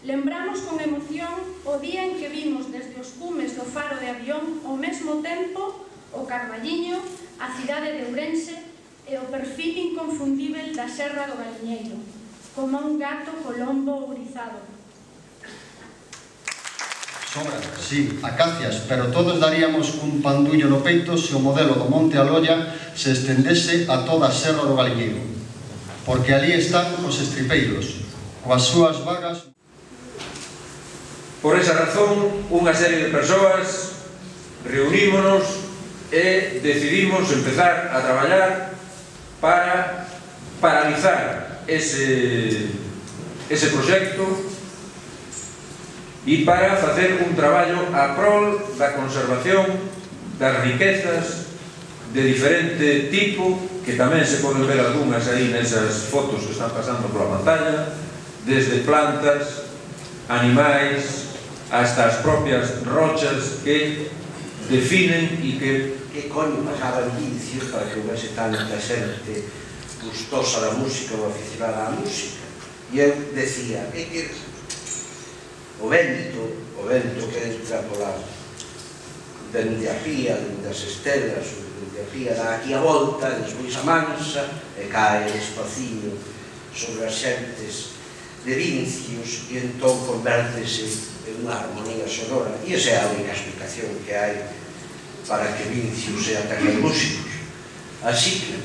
Lembramos con emoción o día en que vimos desde os cumes do faro de Avión ao mesmo tempo o Carballiño, a cidade de Ourense e o perfil inconfundível da Serra do Galiñeiro, como un gato colombo ourizado. Sobra, sí, acacias, pero todos daríamos un pandullo no peito se o modelo do Monte Aloia se estendese a toda a Serra do Galiñeiro, porque ali están os estripeiros, coas súas vagas. Por esa razón, unha serie de persoas reunímonos e decidimos empezar a traballar para paralizar ese proxecto e para facer un traballo a prol da conservación das riquezas de diferente tipo, que tamén se poden ver algunhas aí nesas fotos que están pasando pola pantalla, desde plantas, animais, hasta as propias rochas que definen e que coño pasaban vicios para que houvese tanta xente gustosa da música ou aficionada á música. E eu decía, é que o vento que entra pola dende a pía, dende as estelas, dende a pía dá aquí a volta, despois a mansa e cae despaciño sobre as xentes de Vincios e entón convértese en unha armonía sonora. E esa é a única explicación que hai para que Vincios sea tan músicos. Así que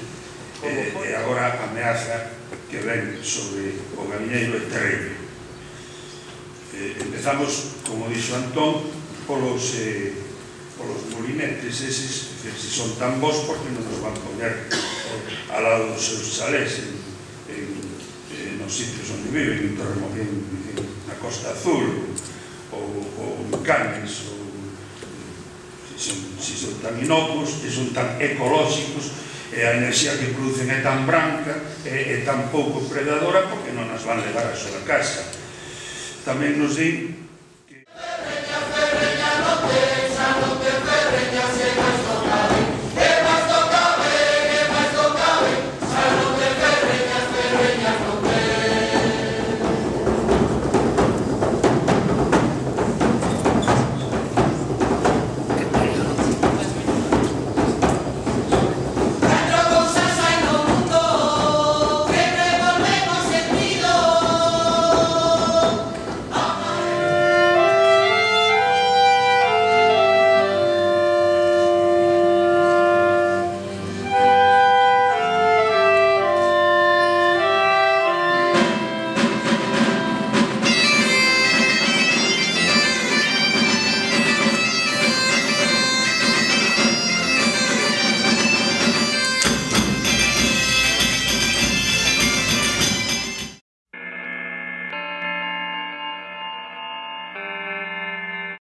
e agora a ameaza que ven sobre o Galiñeiro é terrible. Empezamos, como dixo Antón, polos molinetes eses, que se son tan bons porque non nos van poñer ao lado dos seus chalés nos sitios onde viven, na Costa Azul ou en Cannes, si son tan inocuos e son tan ecolóxicos e a enerxía que producen é tan branca e tan pouco predadora porque non nas van levar a súa casa. Tamén nos di